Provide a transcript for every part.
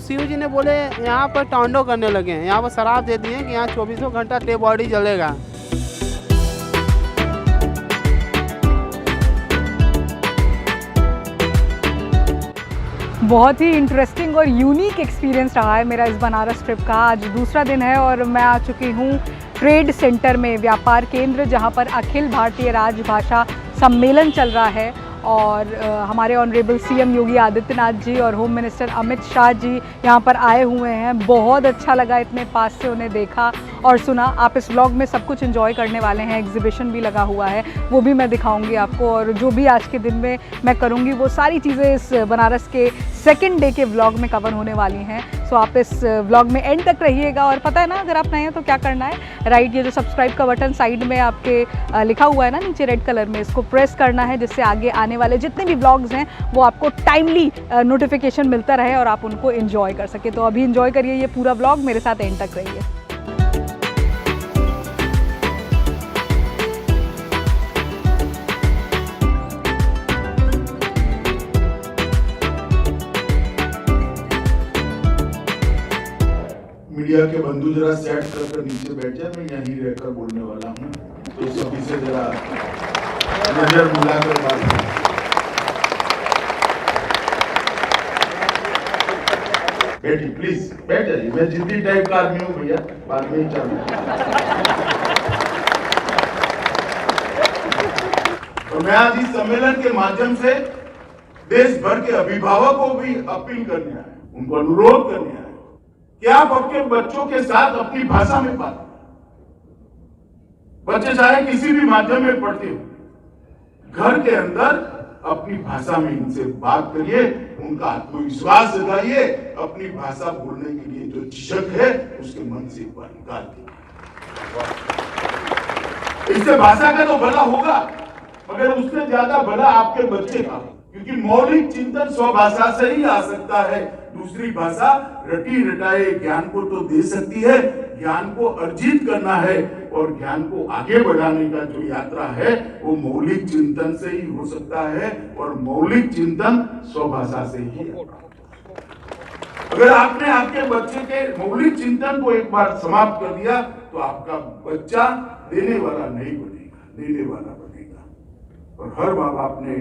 शिव जी ने बोले यहाँ पर टांडो करने लगे हैं, यहाँ पर शराब दे दिए कि यहाँ 24 घंटा डे बॉडी जलेगा। बहुत ही इंटरेस्टिंग और यूनिक एक्सपीरियंस रहा है मेरा इस बनारस ट्रिप का। आज दूसरा दिन है और मैं आ चुकी हूँ ट्रेड सेंटर में, व्यापार केंद्र, जहाँ पर अखिल भारतीय राजभाषा सम्मेलन चल रहा है और हमारे ऑनरेबल सीएम योगी आदित्यनाथ जी और होम मिनिस्टर अमित शाह जी यहाँ पर आए हुए हैं। बहुत अच्छा लगा इतने पास से उन्हें देखा और सुना। आप इस व्लॉग में सब कुछ एंजॉय करने वाले हैं। एग्जीबिशन भी लगा हुआ है, वो भी मैं दिखाऊंगी आपको, और जो भी आज के दिन में मैं करूँगी वो सारी चीज़ें इस बनारस के सेकेंड डे के व्लॉग में कवर होने वाली हैं। सो आप इस व्लॉग में एंड तक रहिएगा। और पता है ना, अगर आप नए हैं तो क्या करना है, राइट, ये जो सब्सक्राइब का बटन साइड में आपके लिखा हुआ है ना नीचे रेड कलर में, इसको प्रेस करना है, जिससे आगे आने वाले जितने भी व्लॉग्स हैं वो आपको टाइमली नोटिफिकेशन मिलता रहे और आप उनको एंजॉय कर सके। तो अभी एंजॉय करिए ये पूरा व्लॉग, मेरे साथ एंड तक रहिए। मीडिया के बंधु जरा सेट कर नीचे बैठ जाए, मैं यहीं रहकर बोलने वाला हूँ, तो सभी से जरा नजर मिलाकर बात करें। बैठिए प्लीज, बैठ जाइए। मैं जिद्दी टाइप का आदमी हूँ भैया, बाद में ही चलना। तो मैं आज इस सम्मेलन के माध्यम से देश भर के अभिभावकों को भी अपील करने आया, उनको अनुरोध करने आया कि आप अपने बच्चों के साथ अपनी भाषा में बात करें। बच्चे चाहे किसी भी माध्यम में पढ़ते हो, घर के अंदर अपनी भाषा में इनसे बात करिए, उनका आत्मविश्वास जगाइए, अपनी भाषा बोलने के लिए जो झिझक है उसके मन से एक बार निकाल दीजिए। इससे भाषा का तो भला होगा, मगर उससे ज्यादा भला आपके बच्चे का, क्योंकि मौलिक चिंतन स्वभाषा से ही आ सकता है। दूसरी भाषा रटी रटाए ज्ञान को तो दे सकती है, ज्ञान को अर्जित करना है और ज्ञान को आगे बढ़ाने का जो यात्रा है वो मौलिक चिंतन से ही हो सकता है, और मौलिक चिंतन स्वभाषा से ही है। अगर आपने आपके बच्चे के मौलिक चिंतन को एक बार समाप्त कर दिया तो आपका बच्चा देने वाला नहीं बनेगा, देने वाला बनेगा। और हर माँ बाप ने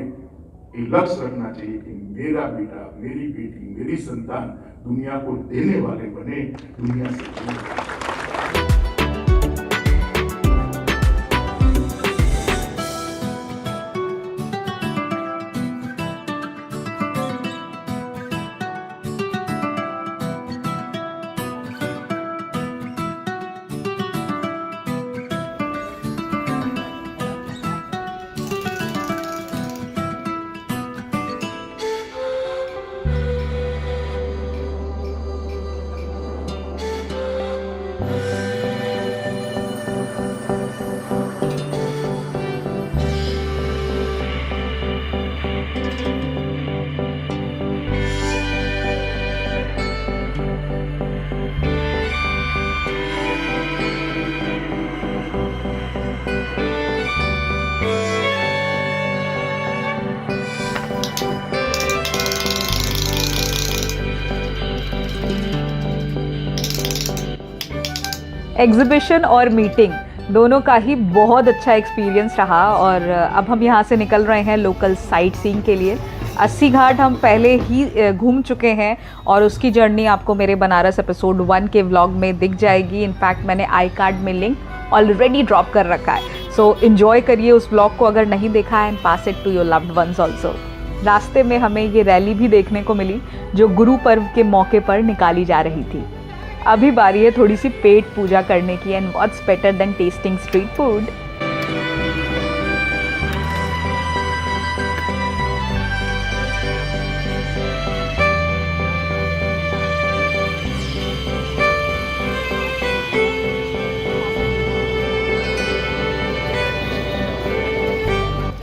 ये लक्ष्य रखना चाहिए कि मेरा बेटा, मेरी बेटी, मेरी संतान दुनिया को देने वाले बने, दुनिया से। एग्जीबिशन और मीटिंग दोनों का ही बहुत अच्छा एक्सपीरियंस रहा। और अब हम यहाँ से निकल रहे हैं लोकल साइट सीइंग के लिए। 80 घाट हम पहले ही घूम चुके हैं और उसकी जर्नी आपको मेरे बनारस एपिसोड 1 के व्लॉग में दिख जाएगी। इनफैक्ट मैंने आई कार्ड में लिंक ऑलरेडी ड्रॉप कर रखा है, सो एंजॉय करिए उस व्लॉग को अगर नहीं देखा है, and pass it to your loved ones also. रास्ते में हमें ये रैली भी देखने को मिली जो गुरु पर्व के मौके पर निकाली जा रही थी। अभी बारी है थोड़ी सी पेट पूजा करने की, and what's better than testing street food.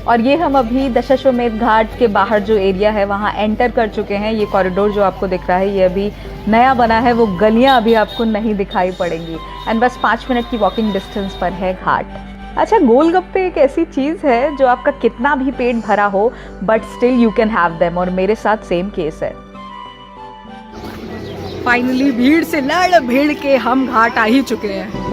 और ये हम अभी दशाश्वमेध घाट के बाहर जो एरिया है वहाँ एंटर कर चुके हैं। ये कॉरिडोर जो आपको दिख रहा है ये अभी नया बना है, वो गलियाँ अभी आपको नहीं दिखाई पड़ेंगी, एंड बस 5 मिनट की वॉकिंग डिस्टेंस पर है घाट। अच्छा, गोलगप्पे एक ऐसी चीज़ है जो आपका कितना भी पेट भरा हो but still you can have them, और मेरे साथ सेम केस है। फाइनली भीड़ से लड़ भिड़ के हम घाट आ ही चुके हैं।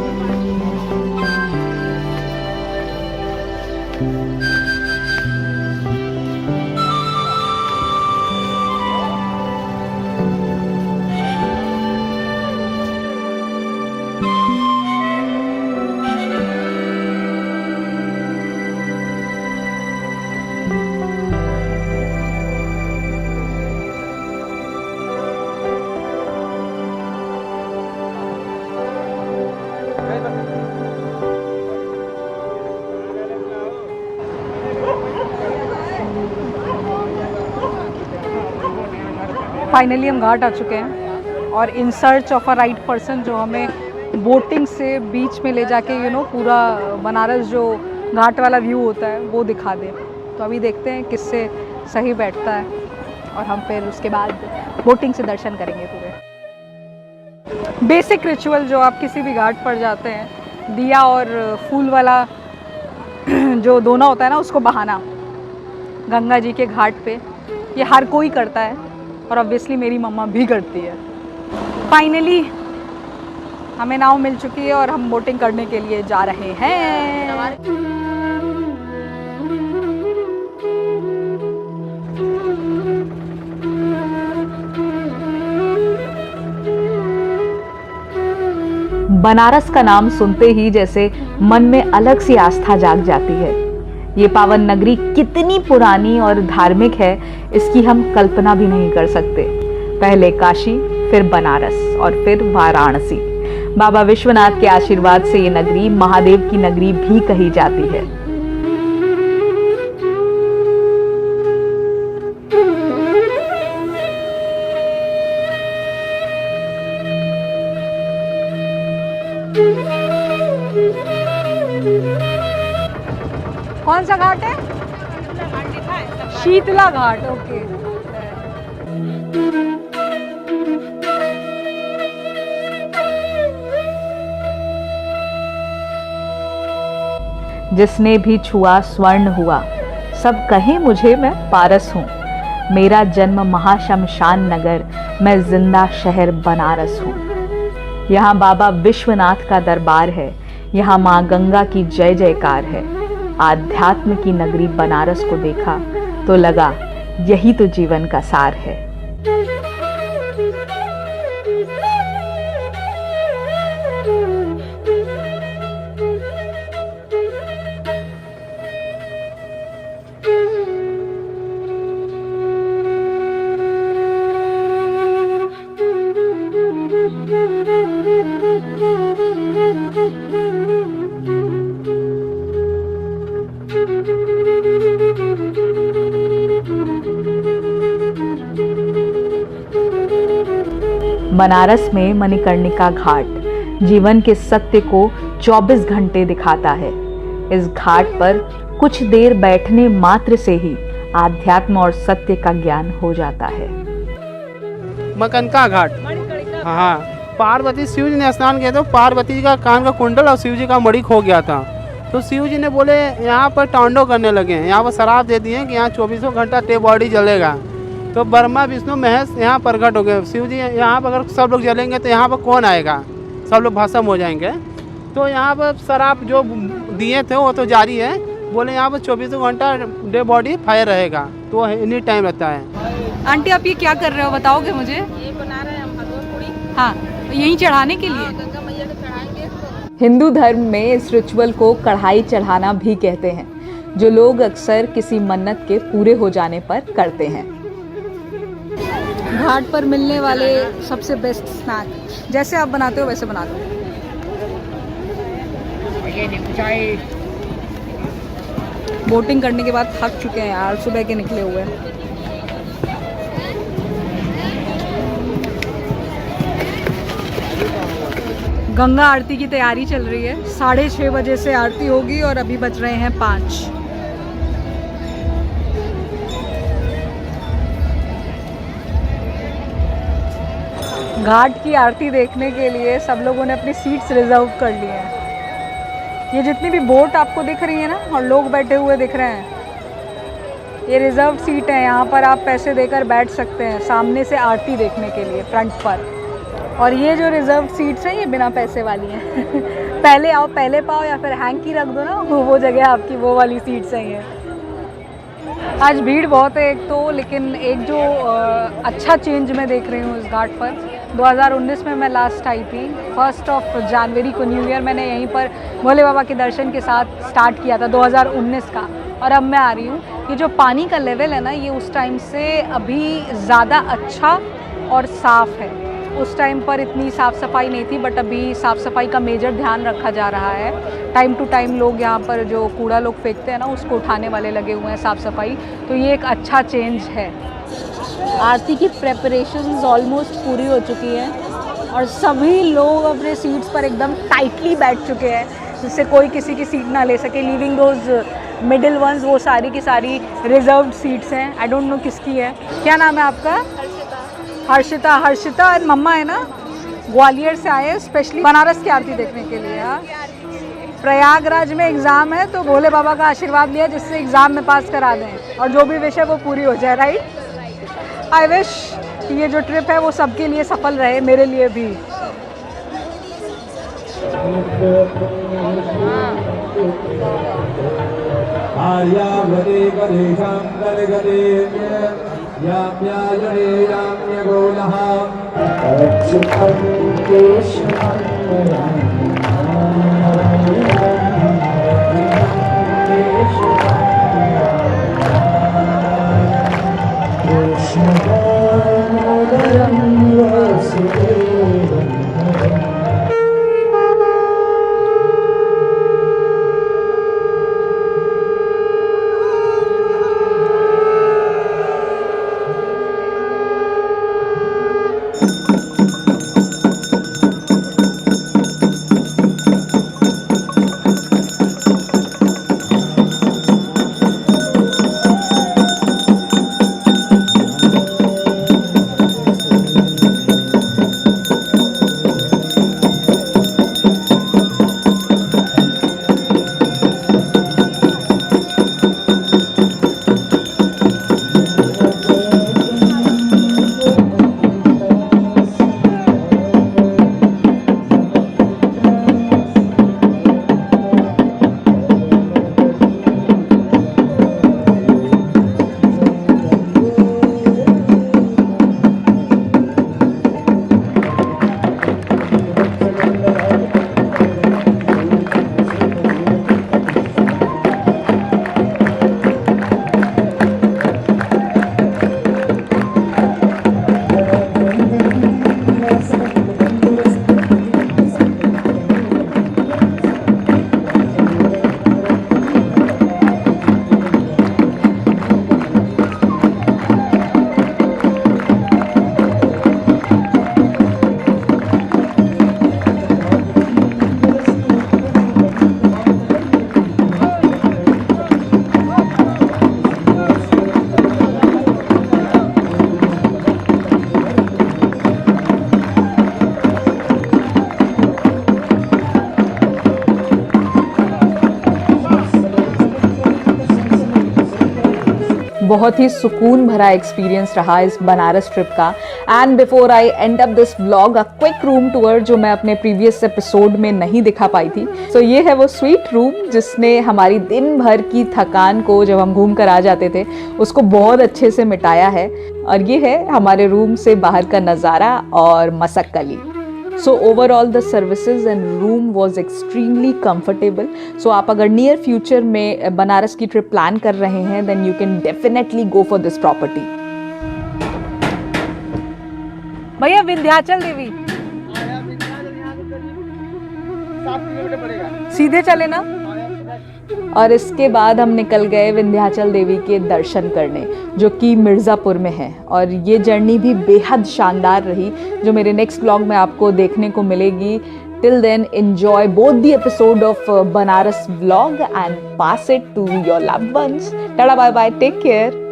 फाइनली हम घाट आ चुके हैं और in search of a right person जो हमें बोटिंग से बीच में ले जाके पूरा बनारस जो घाट वाला व्यू होता है वो दिखा दे। तो अभी देखते हैं किससे सही बैठता है और हम फिर उसके बाद बोटिंग से दर्शन करेंगे पूरे। बेसिक रिचुअल जो आप किसी भी घाट पर जाते हैं, दिया और फूल वाला जो दोना होता है ना, उसको बहाना गंगा जी के घाट पे, ये हर कोई करता है और ऑब्वियसली मेरी मम्मा भी करती है। फाइनली हमें नाव मिल चुकी है और हम बोटिंग करने के लिए जा रहे हैं। बनारस का नाम सुनते ही जैसे मन में अलग सी आस्था जाग जाती है। ये पावन नगरी कितनी पुरानी और धार्मिक है, इसकी हम कल्पना भी नहीं कर सकते। पहले काशी, फिर बनारस और फिर वाराणसी। बाबा विश्वनाथ के आशीर्वाद से ये नगरी महादेव की नगरी भी कही जाती है। कौन सा घाट है? शीतला घाट। ओके। जिसने भी छुआ स्वर्ण हुआ, सब कहे मुझे मैं पारस हूँ। मेरा जन्म महाशमशान नगर, मैं जिंदा शहर बनारस हूँ। यहाँ बाबा विश्वनाथ का दरबार है, यहाँ माँ गंगा की जय जयकार है। आध्यात्म की नगरी बनारस को देखा तो लगा यही तो जीवन का सार है। बनारस में मणिकर्णिका घाट जीवन के सत्य को 24 घंटे दिखाता है। इस घाट पर कुछ देर बैठने मात्र से ही आध्यात्म और सत्य का ज्ञान हो जाता है। मकनका घाट। हाँ, पार्वती शिव जी ने स्नान किया तो पार्वती जी का कान का कुंडल और शिव जी का मणि खो गया था। तो शिव जी ने बोले यहाँ पर तांडव करने लगे हैं, यहाँ पर शराब दे दिए कि यहाँ 24 घंटा टे बॉडी जलेगा। तो ब्रह्मा विष्णु महेश यहाँ प्रकट हो गए। शिव जी यहाँ पर अगर सब लोग जलेंगे तो यहाँ पर कौन आएगा, सब लोग भस्म हो जाएंगे। तो यहाँ पर शराब जो दिए थे वो तो जारी है। बोले यहाँ पर 24 घंटा डे बॉडी फायर रहेगा, तो एनी टाइम रहता है। आंटी आप ये क्या कर रहे हो बताओगे मुझे? ये बना रहे हैं हम भगवान पूड़ी। हाँ, यहीं चढ़ाने के लिए? गंगा मैया को चढ़ाएंगे। हिंदू धर्म में इस रिचुअल को कढ़ाई चढ़ाना भी कहते हैं, जो लोग अक्सर किसी मन्नत के पूरे हो जाने पर करते हैं। घाट पर मिलने वाले सबसे बेस्ट स्नैक जैसे आप बनाते हो वैसे बना दो। बोटिंग करने के बाद थक चुके हैं यार, सुबह के निकले हुए। गंगा आरती की तैयारी चल रही है। 6:30 बजे से आरती होगी और अभी बज रहे हैं 5। घाट की आरती देखने के लिए सब लोगों ने अपनी सीट्स रिजर्व कर ली हैं। ये जितनी भी बोट आपको दिख रही है ना और लोग बैठे हुए दिख रहे हैं, ये रिजर्व सीट है। यहाँ पर आप पैसे देकर बैठ सकते हैं सामने से आरती देखने के लिए फ्रंट पर। और ये जो रिजर्व सीट्स हैं ये बिना पैसे वाली हैं पहले आओ पहले पाओ या फिर हैंग की रख दो ना, वो जगह आपकी वो वाली सीट्स हैं ये। आज भीड़ बहुत है एक तो, लेकिन एक जो अच्छा चेंज मैं देख रही हूँ इस घाट पर, 2019 में मैं लास्ट आई थी, 1 जनवरी को न्यू ईयर मैंने यहीं पर भोले बाबा के दर्शन के साथ स्टार्ट किया था 2019 का, और अब मैं आ रही हूँ। ये जो पानी का लेवल है ना, ये उस टाइम से अभी ज़्यादा अच्छा और साफ़ है। उस टाइम पर इतनी साफ़ सफाई नहीं थी, बट अभी साफ़ सफाई का मेजर ध्यान रखा जा रहा है। टाइम टू टाइम लोग यहाँ पर जो कूड़ा लोग फेंकते हैं ना, उसको उठाने वाले लगे हुए हैं साफ़ सफाई, तो ये एक अच्छा चेंज है। आरती की प्रेपरेशंस ऑलमोस्ट पूरी हो चुकी हैं और सभी लोग अपने सीट्स पर एकदम टाइटली बैठ चुके हैं, जिससे कोई किसी की सीट ना ले सके। लीविंग दोज मिडिल वंस, वो सारी की सारी रिजर्व्ड सीट्स हैं। आई डोंट नो किसकी है। क्या नाम है आपका? हर्षिता। हर्षिता और मम्मा है ना, ग्वालियर से आए हैं स्पेशली बनारस की आरती देखने के लिए। हाँ, प्रयागराज में एग्ज़ाम है, तो भोले बाबा का आशीर्वाद लिया जिससे एग्ज़ाम में पास करा दें और जो भी विश है वो पूरी हो जाए। राइट, आई विश कि ये जो ट्रिप है वो सबके लिए सफल रहे, मेरे लिए भी। आर्यावते गदेशं गदगदे याम्याजने याम्यगोलः बहुत ही सुकून भरा एक्सपीरियंस रहा इस बनारस ट्रिप का। And before I and up this vlog, a quick room tour जो मैं अपने प्रीवियस एपिसोड में नहीं दिखा पाई थी। सो ये है वो स्वीट रूम जिसने हमारी दिन भर की थकान को, जब हम घूम कर आ जाते थे, उसको बहुत अच्छे से मिटाया है। और ये है हमारे रूम से बाहर का नज़ारा और Masakali. So overall the services and room was extremely comfortable. So आप अगर नियर फ्यूचर में बनारस की ट्रिप प्लान कर रहे हैं, then you can definitely go for this property. भैया विंध्याचल देवी सीधे चले ना। और इसके बाद हम निकल गए विंध्याचल देवी के दर्शन करने, जो कि मिर्ज़ापुर में है। और ये जर्नी भी बेहद शानदार रही, जो मेरे नेक्स्ट व्लॉग में आपको देखने को मिलेगी। Till then enjoy both the episode of Banaras vlog and pass it to your loved ones. Tada bye bye, take care.